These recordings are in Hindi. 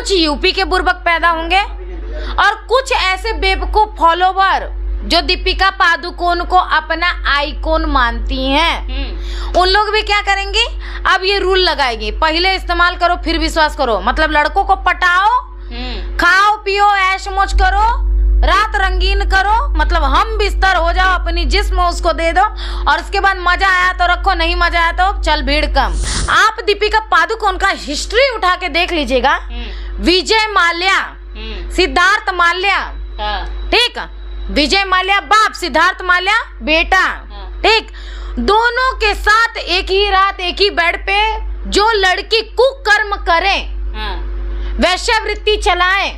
कुछ यूपी के बुर्बक पैदा होंगे और कुछ ऐसे बेवकूफ फॉलोवर जो दीपिका पादुकोण को अपना आइकॉन मानती हैं। उन लोग भी क्या करेंगे, अब ये रूल लगाएंगे, पहले इस्तेमाल करो फिर विश्वास करो। मतलब लड़कों को पटाओ, खाओ पियो ऐश मौज करो, रात रंगीन करो, मतलब हम बिस्तर हो जाओ, अपनी जिस्म उसको दे दो और उसके बाद मजा आया तो रखो, नहीं मजा आया तो चल भीड़ कम। आप दीपिका पादुकोण का हिस्ट्री उठा के देख लीजिएगा। विजय माल्या, सिद्धार्थ माल्या, ठीक, विजय माल्या बाप, सिद्धार्थ माल्या बेटा, ठीक, दोनों के साथ एक ही रात एक ही बेड पे जो लड़की कुकर्म करे, वैश्यावृत्ति चलाए।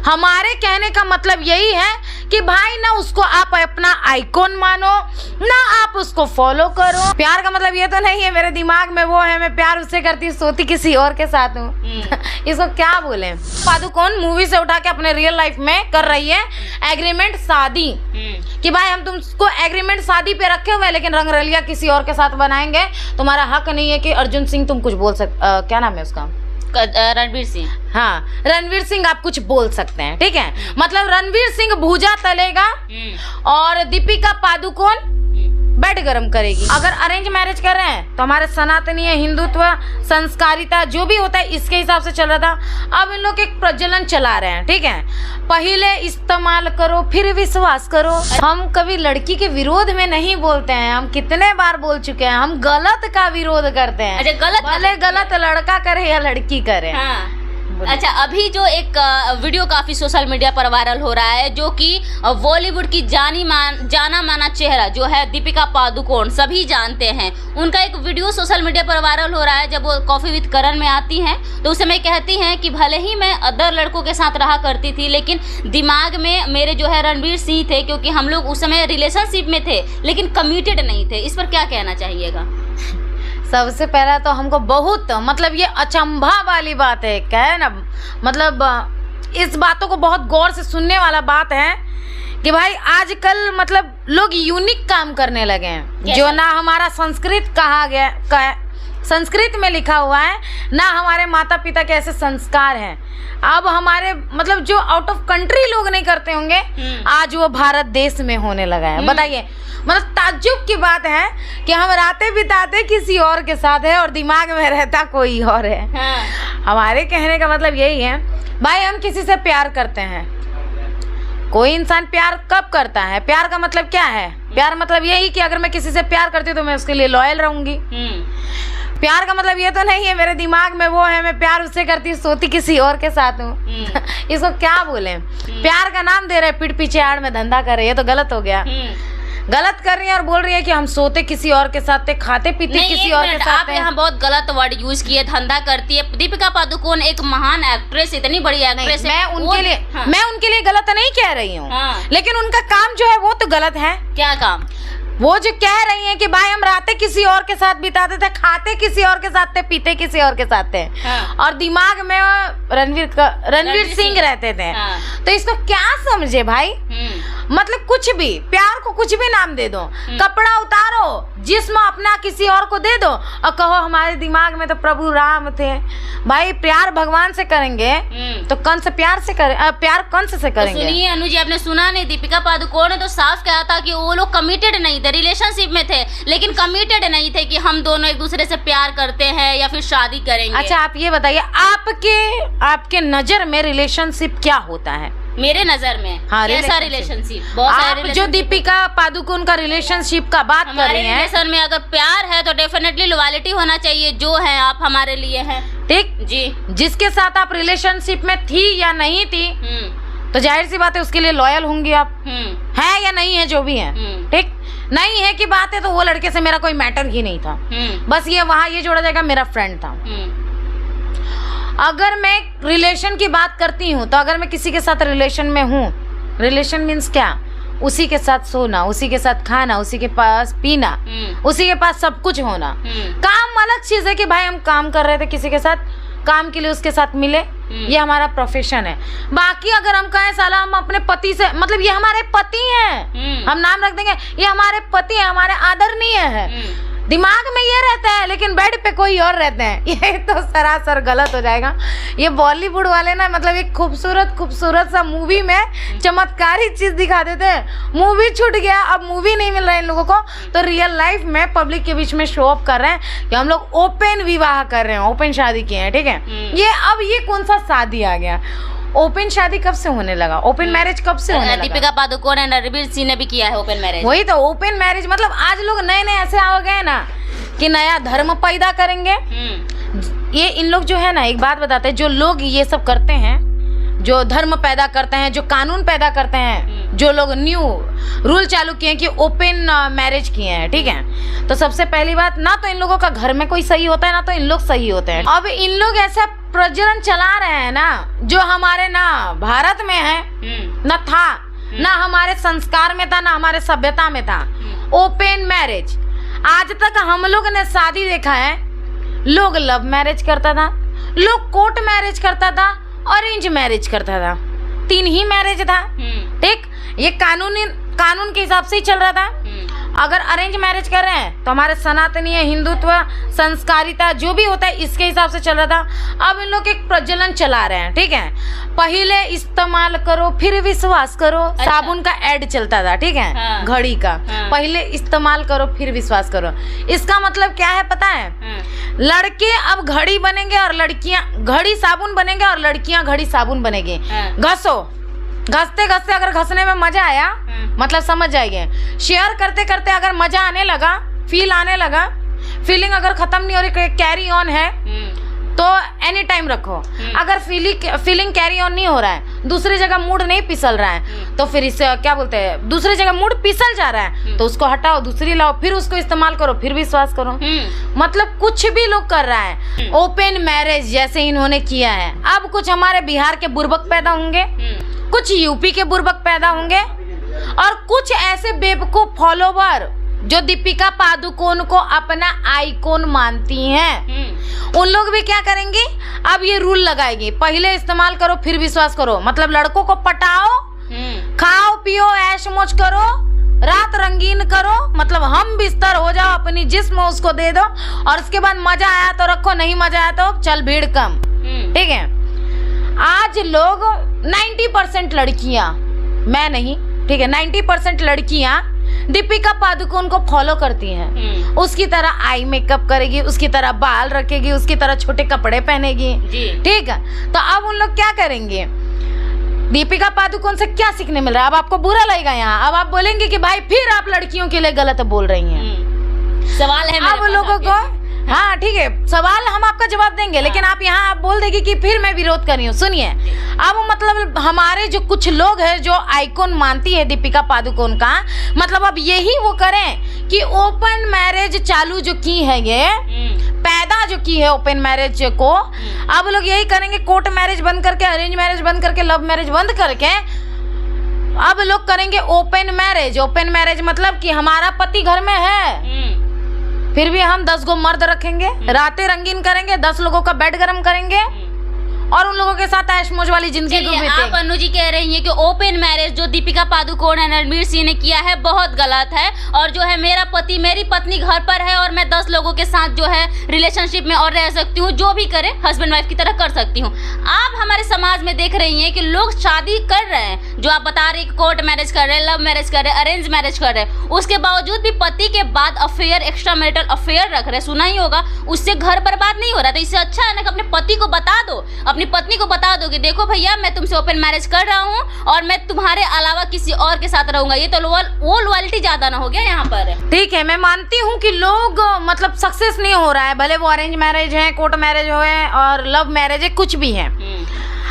हमारे कहने का मतलब यही है कि भाई ना उसको आप अपना आइकॉन मानो, ना आप उसको फॉलो करो। प्यार का मतलब ये तो नहीं है मेरे दिमाग में वो है मैं प्यार उससे करती सोती किसी और के साथ हूँ। इसको क्या बोले। पादुकोण मूवी से उठा के अपने रियल लाइफ में कर रही है एग्रीमेंट शादी कि भाई हम तुमको एग्रीमेंट शादी पे रखे हुए लेकिन रंगरलिया किसी और के साथ बनाएंगे। तुम्हारा हक नहीं है कि अर्जुन सिंह तुम कुछ बोल क्या नाम है उसका, रणवीर सिंह। हाँ, रणवीर सिंह आप कुछ बोल सकते हैं, ठीक है। मतलब रणवीर सिंह भूजा तलेगा और दीपिका पादुकोण बेड गरम करेगी। अगर अरेंज मैरिज कर रहे हैं तो हमारे सनातनी हिंदुत्व संस्कारिता जो भी होता है इसके हिसाब से चल रहा था। अब इन लोग एक प्रज्वलन चला रहे हैं, ठीक है। पहले इस्तेमाल करो फिर विश्वास करो। हम कभी लड़की के विरोध में नहीं बोलते हैं, हम कितने बार बोल चुके हैं, हम गलत का विरोध करते हैं। अच्छा, गलत भले गलत लड़का करे या लड़की करे। हाँ। अच्छा, अभी जो एक वीडियो काफी सोशल मीडिया पर वायरल हो रहा है जो कि बॉलीवुड की जाना माना चेहरा जो है दीपिका पादुकोण, सभी जानते हैं। उनका एक वीडियो सोशल मीडिया पर वायरल हो रहा है जब वो कॉफी विद करण में आती हैं तो उस समय कहती हैं कि भले ही मैं अदर लड़कों के साथ रहा करती थी लेकिन दिमाग में मेरे जो है रणवीर सिंह थे, क्योंकि हम लोग उस समय रिलेशनशिप में थे लेकिन कमिटेड नहीं थे। इस पर क्या कहना चाहिएगा? सबसे पहला तो हमको बहुत मतलब ये अचंभा वाली बात है, क्या है ना, मतलब इस बातों को बहुत गौर से सुनने वाला बात है कि भाई आजकल मतलब लोग यूनिक काम करने लगे हैं जो ना हमारा संस्कृत कहा गया संस्कृत में लिखा हुआ है, ना हमारे माता पिता के ऐसे संस्कार हैं। अब हमारे मतलब जो आउट ऑफ कंट्री लोग नहीं करते होंगे आज वो भारत देश में होने लगा है। बताइए, मतलब ताज्जुब की बात है कि हम रातें बिताते किसी और के साथ है और दिमाग में रहता कोई और है। हमारे कहने का मतलब यही है भाई, हम किसी से प्यार करते हैं। कोई इंसान प्यार कब करता है? प्यार का मतलब क्या है? प्यार मतलब यही कि अगर मैं किसी से प्यार करती हूँ तो मैं उसके लिए लॉयल रहूंगी। प्यार का मतलब ये तो नहीं है मेरे दिमाग में वो है मैं प्यार उससे करती सोती किसी और के साथ हूँ। इसको क्या बोले? प्यार का नाम दे रहे पीठ पीछे आड़ में धंधा कर रहे, ये तो गलत हो गया। गलत कर रही है और बोल रही है कि हम सोते किसी और के साथ थे, खाते पीते किसी और के साथ। आप यहाँ बहुत गलत वर्ड यूज किए, धंधा करती है। दीपिका पादुकोण एक महान एक्ट्रेस, इतनी बड़ी एक्ट्रेस है। मैं उनके लिए गलत नहीं कह रही हूँ, लेकिन उनका काम जो है वो तो गलत है। क्या काम? वो जो कह रही हैं कि भाई हम रातें किसी और के साथ बिताते थे, खाते किसी और के साथ थे, पीते किसी और के साथ थे और दिमाग में रणवीर सिंह रहते थे। तो इसको क्या समझे भाई? मतलब कुछ भी, प्यार को कुछ भी नाम दे दो, कपड़ा उतारो, जिस्म अपना किसी और को दे दो और कहो हमारे दिमाग में तो प्रभु राम थे। भाई प्यार भगवान से करेंगे तो कंस से प्यार से प्यार कंस से करेंगे। सुनिए अनुजी, आपने सुना नहीं? दीपिका पादुकोण ने तो साफ कहा था कि वो लोग कमिटेड नहीं थे, रिलेशनशिप में थे लेकिन कमिटेड नहीं थे कि हम दोनों एक दूसरे से प्यार करते हैं या फिर शादी करेंगे। अच्छा, आप ये बताइए आपके नजर में रिलेशनशिप क्या होता है? मेरे नजर में कैसा रिलेशनशिप? बहुत सारे जो दीपिका पादुकोण का रिलेशनशिप का बात कर रही हैं, रिलेशन में अगर प्यार है तो डेफिनेटली लॉयल्टी होना चाहिए, जो है आप हमारे लिए हैं। ठीक जी, जिसके साथ आप रिलेशनशिप में थी या नहीं थी तो जाहिर सी बात है उसके लिए लॉयल होंगी आप, है या नहीं है जो भी है। ठीक, नहीं है की बात है तो वो लड़के से मेरा कोई मैटर ही नहीं था, बस ये वहाँ ये जोड़ा जाएगा मेरा फ्रेंड था। अगर मैं रिलेशन की बात करती हूँ तो अगर मैं किसी के साथ रिलेशन में हूँ, रिलेशन मीन्स क्या? उसी के साथ सोना, उसी के साथ खाना, उसी के पास पीना, उसी के पास सब कुछ होना। काम अलग चीज है कि भाई हम काम कर रहे थे किसी के साथ, काम के लिए उसके साथ मिले, ये हमारा प्रोफेशन है। बाकी अगर हम कहें साला हम अपने पति से, मतलब ये हमारे पति हैं, हम नाम रख देंगे ये हमारे पति हैं, हमारे आदरणीय है, दिमाग में ये रहता है लेकिन बेड पे कोई और रहते हैं। ये तो सरासर गलत हो जाएगा। ये बॉलीवुड वाले ना मतलब एक खूबसूरत सा मूवी में चमत्कारी चीज दिखा देते हैं। मूवी छूट गया, अब मूवी नहीं मिल रहा है इन लोगों को, तो रियल लाइफ में पब्लिक के बीच में शो ऑफ कर रहे हैं कि हम लोग ओपन विवाह कर रहे हैं, ओपन शादी किए हैं। ठीक है, ये कौन सा शादी आ गया? ओपन शादी कब से होने लगा? ओपन मैरिज कब से होने लगा? दीपिका पादुकोण और रणवीर सिंह ने भी किया है ओपन मैरिज। वही तो ओपन मैरिज, मतलब आज लोग नए ऐसे आ गए ना कि नया धर्म पैदा करेंगे। ये इन लोग जो है ना, एक बात बताते हैं, जो लोग ये सब करते हैं, जो धर्म पैदा करते हैं, जो कानून पैदा करते हैं, जो लोग न्यू रूल चालू किए हैं कि ओपन मैरिज किए हैं, ठीक है, तो सबसे पहली बात, ना तो इन लोगों का घर में कोई सही होता है, ना तो इन लोग सही होते हैं। अब इन लोग ऐसा प्रजनन चला रहे हैं ना, जो हमारे ना भारत में है ना था, ना हमारे संस्कार में था, ना हमारे सभ्यता में था। ओपन मैरिज, आज तक हम लोग ने शादी देखा है, लोग लव मैरिज करता था, लोग कोर्ट मैरिज करता था, अरेंज मैरिज करता था, 3 ही मैरिज था। ठीक, ये कानून के हिसाब से ही चल रहा था। अगर अरेंज मैरिज कर रहे हैं तो हमारे सनातनी हिंदुत्व संस्कारिता जो भी होता है इसके हिसाब से चल रहा था। अब इन लोग एक प्रज्वलन चला रहे हैं। ठीक है, पहले इस्तेमाल करो फिर विश्वास करो। अच्छा। साबुन का ऐड चलता था, ठीक है। हाँ। घड़ी का। हाँ। पहले इस्तेमाल करो फिर विश्वास करो। इसका मतलब क्या है पता है? हाँ। लड़के अब घड़ी बनेंगे और लड़कियां घड़ी साबुन बनेंगे और लड़कियां घड़ी साबुन बनेगी। हाँ। घसते अगर घसने में मजा आया, मतलब समझ जाएंगे। शेयर करते करते अगर मजा आने लगा, फील आने लगा, फीलिंग अगर खत्म नहीं हो रही, कैरी ऑन है, तो एनी टाइम रखो। अगर फीलिंग कैरी ऑन नहीं हो रहा है, दूसरी जगह मूड नहीं पिसल रहा है, तो फिर इसे क्या बोलते हैं, दूसरी जगह मूड पिसल जा रहा है, तो उसको हटाओ, दूसरी लाओ, फिर उसको इस्तेमाल करो, फिर विश्वास करो। मतलब कुछ भी लोग कर रहा है। ओपन मैरिज जैसे इन्होंने किया है। अब कुछ हमारे बिहार के बुर्बक पैदा होंगे, कुछ यूपी के बुर्बक पैदा होंगे, और कुछ ऐसे बेवकूफ फॉलोवर जो दीपिका पादुकोण को अपना आइकॉन मानती हैं। उन लोग भी क्या करेंगे, अब ये रूल लगाएंगे, पहले इस्तेमाल करो फिर विश्वास करो। मतलब लड़कों को पटाओ, खाओ पियो ऐश मौज करो, रात रंगीन करो, मतलब हम बिस्तर हो जाओ, अपनी जिस्म उसको दे दो, और उसके बाद मजा आया तो रखो, नहीं मजा आया तो चल भीड़ कम। ठीक है, आज लोग 90% लड़कियां, मैं नहीं, ठीक है, 90% लड़कियां दीपिका पादुकोण को फॉलो करती हैं। उसकी तरह आई मेकअप करेगी, उसकी तरह बाल रखेगी, उसकी तरह छोटे कपड़े पहनेगी। ठीक है, तो अब उन लोग क्या करेंगे, दीपिका पादुकोण से क्या सीखने मिल रहा है? अब आपको बुरा लगेगा यहाँ, अब आप बोलेंगे कि भाई फिर आप लड़कियों के लिए गलत बोल रही हैं। सवाल है अब लोगों को, हाँ ठीक है, सवाल हम आपका जवाब देंगे, लेकिन आप यहाँ आप बोल देगी कि फिर मैं विरोध कर रही हूँ। सुनिए, अब मतलब हमारे जो कुछ लोग हैं जो आइकॉन मानती है दीपिका पादुकोण का, मतलब अब यही वो करें कि ओपन मैरिज चालू जो की है, ये पैदा जो की है ओपन मैरिज को, अब लोग यही करेंगे, कोर्ट मैरिज बंद करके, अरेंज मैरिज बंद करके, लव मैरिज बंद करके, अब लोग करेंगे ओपन मैरिज। ओपन मैरिज मतलब कि हमारा पति घर में है, फिर भी हम 10 गो मर्द रखेंगे, रातें रंगीन करेंगे, 10 लोगों का बेड गरम करेंगे, और उन लोगों के साथ ऐश मौज वाली जिंदगी गुजारेंगे। आप अनु जी कह रही हैं कि ओपन मैरिज जो दीपिका पादुकोण और रणवीर सिंह ने किया है बहुत गलत है, और जो है मेरा पति मेरी पत्नी घर पर है और मैं 10 लोगों के साथ जो है रिलेशनशिप में और रह सकती हूँ, जो भी करे हस्बैंड वाइफ की तरह कर सकती हूँ। आप हमारे समाज में देख रही हैं कि लोग शादी कर रहे हैं, जो आप बता रहे हैं, कोर्ट मैरिज कर रहे हैं, लव मैरिज कर रहे हैं, अरेंज मैरिज कर रहे हैं, उसके बावजूद भी पति के बाद अफेयर, एक्स्ट्रा मैरिटल अफेयर रख रहे हैं। सुना ही होगा, उससे घर बर्बाद नहीं हो रहा। तो इससे अच्छा है ना कि अपने पति को बता दो, अपनी पत्नी को बता दो कि देखो भैया मैं तुमसे ओपन मैरिज कर रहा हूँ और मैं तुम्हारे अलावा किसी और के साथ रहूंगा। ये तो वो लॉयल्टी ज्यादा ना हो गया यहाँ पर। ठीक है, मैं मानती हूँ कि लोग मतलब सक्सेस नहीं हो रहा है, भले वो अरेंज मैरिज है, कोर्ट मैरिज हो और लव मैरिज है, कुछ भी है।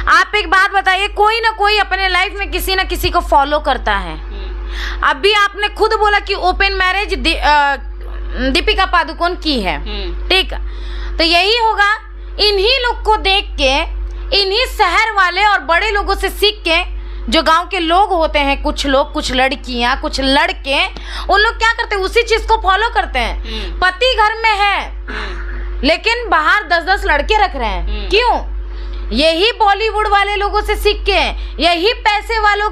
आप एक बात बताइए, कोई ना कोई अपने लाइफ में किसी ना किसी को फॉलो करता है। अभी आपने खुद बोला कि ओपन मैरिज दीपिका पादुकोण की है, ठीक है, तो यही होगा, इन्हीं लोग को देख के, इन्हीं शहर वाले और बड़े लोगों से सीख के, जो गांव के लोग होते हैं, कुछ लोग, कुछ लड़कियां, कुछ लड़के, उन लोग क्या करते हैं, उसी चीज को फॉलो करते हैं। पति घर में है लेकिन बाहर 10-10 लड़के रख रहे हैं, क्यों? यही बॉलीवुड वाले लोगों से सीख के, यही पैसे वालों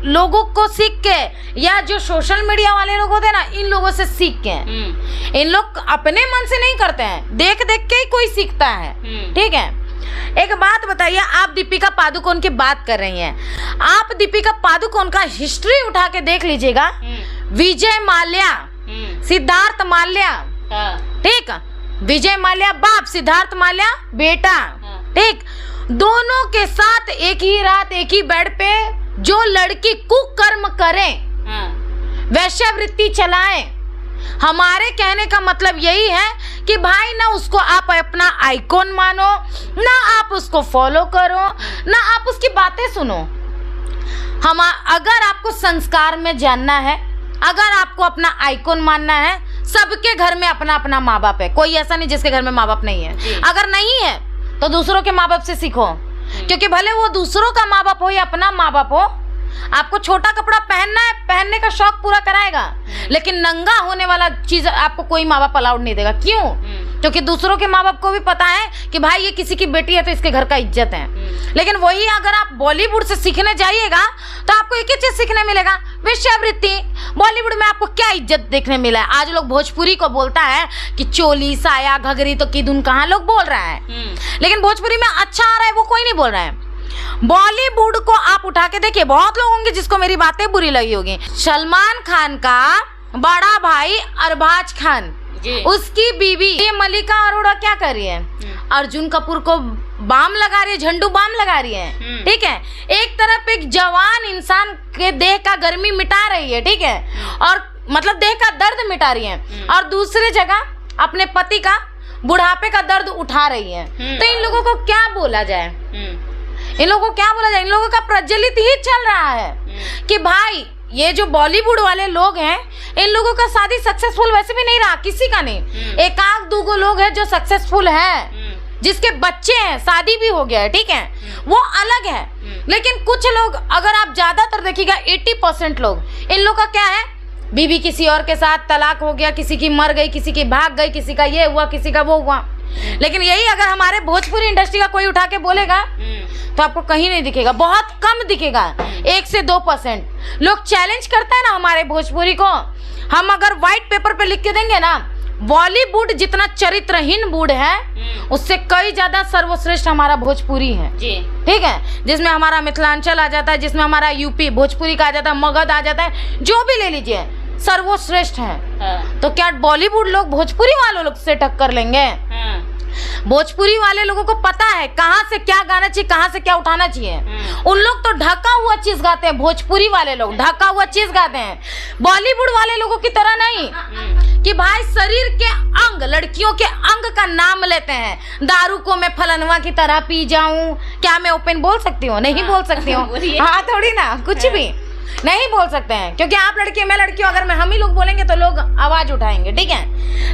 लोगों को सीख के, या जो सोशल मीडिया वाले लोग होते हैं ना, इन लोगों से सीख के। इन लोग अपने मन से नहीं करते हैं, देख देख के ही कोई सीखता है। ठीक है, एक बात बताइए, आप दीपिका पादुकोण की बात कर रही हैं, आप दीपिका पादुकोण का हिस्ट्री उठा के देख लीजिएगा। विजय माल्या, सिद्धार्थ माल्या, ठीक, विजय माल्या बाप, सिद्धार्थ माल्या बेटा, ठीक, दोनों के साथ एक ही रात एक ही बेड पे जो लड़की कुकर्म करे, वैश्यावृत्ति चलाए, हमारे कहने का मतलब यही है कि भाई ना उसको आप अपना आइकॉन मानो, ना आप उसको फॉलो करो, ना आप उसकी बातें सुनो। हम अगर आपको संस्कार में जानना है, अगर आपको अपना आइकॉन मानना है, सबके घर में अपना अपना माँ बाप है, कोई ऐसा नहीं जिसके घर में माँ बाप नहीं है। अगर नहीं है तो दूसरों के माँ बाप से सीखो, क्योंकि भले वो दूसरों का माँ बाप हो या अपना माँ बाप हो, आपको छोटा कपड़ा पहनना है, पहनने का शौक पूरा कराएगा, लेकिन नंगा होने वाला चीज आपको कोई माँ बाप अलाउड नहीं देगा। क्यों? क्योंकि दूसरों के माँ बाप को भी पता है कि भाई ये किसी की बेटी है तो इसके घर का इज्जत है। लेकिन वही अगर आप बॉलीवुड से सीखने जाइएगा तो आपको एक ही चीज सीखने मिलेगा, वेश्यावृत्ति। बॉलीवुड में आपको क्या इज्जत देखने मिला है? आज लोग भोजपुरी को बोलता है कि चोली साया घघरी तो किदुन कहाँ लोग बोल रहा है, लेकिन भोजपुरी में अच्छा आ रहा है वो कोई नहीं बोल रहा है। बॉलीवुड को आप उठा के देखिए, बहुत लोग होंगे जिसको मेरी बातें बुरी लगी होगी। सलमान खान का बड़ा भाई अरबाज खान, उसकी बीवी ये मल्लिका अरोड़ा क्या कर रही है? अर्जुन कपूर को बाम लगा रही है, झंडू बाम लगा रही है। ठीक है, एक तरफ एक जवान इंसान के देह का गर्मी मिटा रही है, ठीक है, और मतलब देह का दर्द मिटा रही है, और दूसरी जगह अपने पति का बुढ़ापे का दर्द उठा रही है। तो इन लोगों को क्या बोला जाए? इन लोगों को क्या बोला जाए? इन लोगों का प्रज्वलित ही चल रहा है कि भाई ये जो बॉलीवुड वाले लोग हैं, इन लोगों का शादी सक्सेसफुल वैसे भी नहीं रहा, किसी का नहीं। एक आध दो लोग हैं जो सक्सेसफुल है, जिसके बच्चे हैं, शादी भी हो गया है, ठीक है, वो अलग है। लेकिन कुछ लोग, अगर आप ज्यादातर देखिएगा 80% लोग, इन लोग का क्या है, बीवी किसी और के साथ, तलाक हो गया, किसी की मर गई, किसी की भाग गई, किसी का ये हुआ, किसी का वो हुआ। लेकिन यही अगर हमारे भोजपुरी इंडस्ट्री का कोई उठा के बोलेगा तो आपको कहीं नहीं दिखेगा, बहुत कम दिखेगा, 1 से 2% लोग चैलेंज करता है ना हमारे भोजपुरी को। हम अगर व्हाइट पेपर पे लिख के देंगे ना, बॉलीवुड जितना चरित्रहीन बूढ़ है, उससे कई ज्यादा सर्वश्रेष्ठ हमारा भोजपुरी है जी। ठीक है, जिसमें हमारा मिथिलांचल आ जाता है, जिसमें हमारा यूपी भोजपुरी का आ जाता है, मगध आ जाता है, जो भी ले लीजिए सर्वश्रेष्ठ है। तो क्या बॉलीवुड लोग भोजपुरी वालों लोग से टक्कर लेंगे? भोजपुरी वाले लोगों को पता है कहाँ से क्या गाना चाहिए, कहाँ से क्या उठाना चाहिए। उन लोग तो ढका हुआ चीज गाते हैं, भोजपुरी वाले लोग ढका हुआ चीज गाते हैं। बॉलीवुड वाले लोगों की तरह नहीं कि भाई शरीर के अंग, लड़कियों के अंग का नाम लेते हैं। दारू को मैं फलनवा की तरह पी जाऊं, क्या मैं ओपन बोल सकती हूँ? नहीं बोल सकती हूँ। हाँ, थोड़ी ना, कुछ भी नहीं बोल सकते हैं, क्योंकि आप लड़की मैं लड़की हूँ, अगर हम ही लोग बोलेंगे तो लोग आवाज उठाएंगे। ठीक है,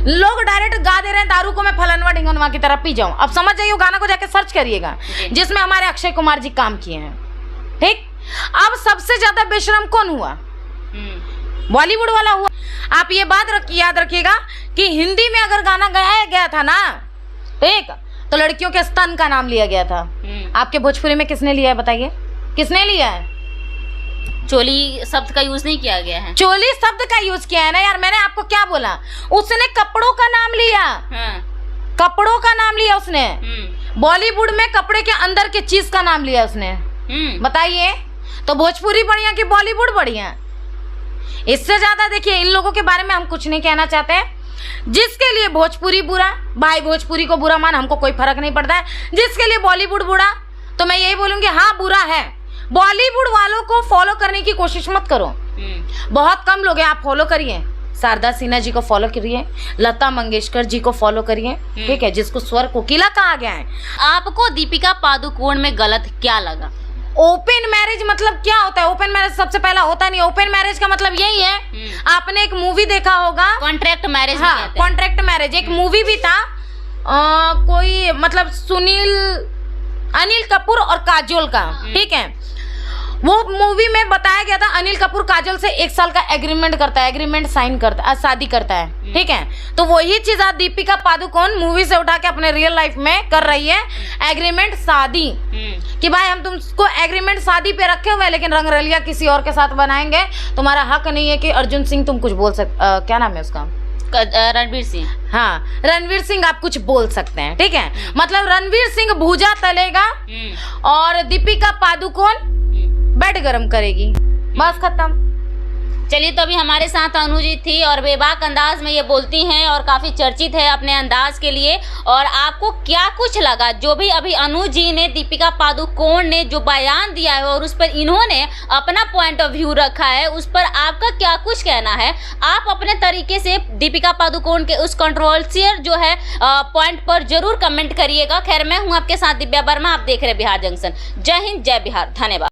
लोग डायरेक्ट गा दे रहे हैं, दारू को मैं फलनवा ढिंगनवा की तरह पी जाऊं। अब समझ जाइए, गाना को जाके सर्च करिएगा, जिसमें हमारे अक्षय कुमार जी काम किए हैं। ठीक, अब सबसे ज्यादा बेशरम कौन हुआ? बॉलीवुड वाला हुआ। आप ये बात याद रखिएगा कि हिंदी में अगर गाना गाया गया था ना, ठीक, तो लड़कियों के स्तन का नाम लिया गया था। आपके भोजपुरी में किसने लिया है? बताइए, किसने लिया है? चोली शब्द का यूज नहीं किया गया है। चोली शब्द का यूज किया है ना यार, मैंने आपको क्या बोला? उसने कपड़ों का नाम लिया। कपड़ों का नाम लिया उसने। बॉलीवुड में कपड़े के अंदर के चीज का नाम लिया उसने। बताइए, तो भोजपुरी बढ़िया कि बॉलीवुड बढ़िया? इससे ज्यादा देखिए, इन लोगों के बारे में हम कुछ नहीं कहना चाहते। जिसके लिए भोजपुरी बुरा, भाई भोजपुरी को बुरा मान, हमको कोई फर्क नहीं पड़ता है। जिसके लिए बॉलीवुड बुरा, तो मैं यही बोलूंगी, हाँ बुरा है। बॉलीवुड वालों को फॉलो करने की कोशिश मत करो, बहुत कम लोग हैं, आप फॉलो करिए। शारदा सिन्हा जी को फॉलो करिए, लता मंगेशकर जी को फॉलो करिए, ठीक है, जिसको स्वर कोकिला कहा गया है। आपको दीपिका पादुकोण में गलत क्या लगा? ओपन मैरिज मतलब क्या होता है? ओपन मैरिज सबसे पहला होता नहीं। ओपन मैरिज का मतलब यही है, आपने एक मूवी देखा होगा, कॉन्ट्रैक्ट मैरिज। हाँ, कॉन्ट्रैक्ट मैरिज एक मूवी भी था, कोई मतलब अनिल कपूर और काजोल का, ठीक है। वो मूवी में बताया गया था अनिल कपूर काजल से 1 साल का एग्रीमेंट करता है, एग्रीमेंट साइन करता है, शादी करता है, ठीक है। तो वही चीज आज दीपिका पादुकोण मूवी से उठा के अपने रियल लाइफ में कर रही है, एग्रीमेंट शादी, कि भाई हम तुमको एग्रीमेंट शादी पे रखे हुए लेकिन रंगरलिया किसी और के साथ बनाएंगे, तुम्हारा हक नहीं है कि अर्जुन सिंह तुम कुछ बोल क्या नाम है उसका, रणवीर सिंह, हाँ रणवीर सिंह आप कुछ बोल सकते हैं, ठीक है। मतलब रणवीर सिंह भूजा तलेगा और दीपिका पादुकोण बेड गरम करेगी, बस खत्म। चलिए, तो अभी हमारे साथ अनु जी थी और बेबाक अंदाज में ये बोलती हैं और काफ़ी चर्चित है अपने अंदाज के लिए। और आपको क्या कुछ लगा जो भी अभी अनु जी ने, दीपिका पादुकोण ने जो बयान दिया है और उस पर इन्होंने अपना पॉइंट ऑफ व्यू रखा है, उस पर आपका क्या कुछ कहना है? आप अपने तरीके से दीपिका पादुकोण के उस कंट्रोवर्शियल जो है पॉइंट पर जरूर कमेंट करिएगा। खैर, मैं हूँ आपके साथ दिव्या वर्मा, आप देख रहे बिहार जंक्शन। जय हिंद, जय बिहार, धन्यवाद।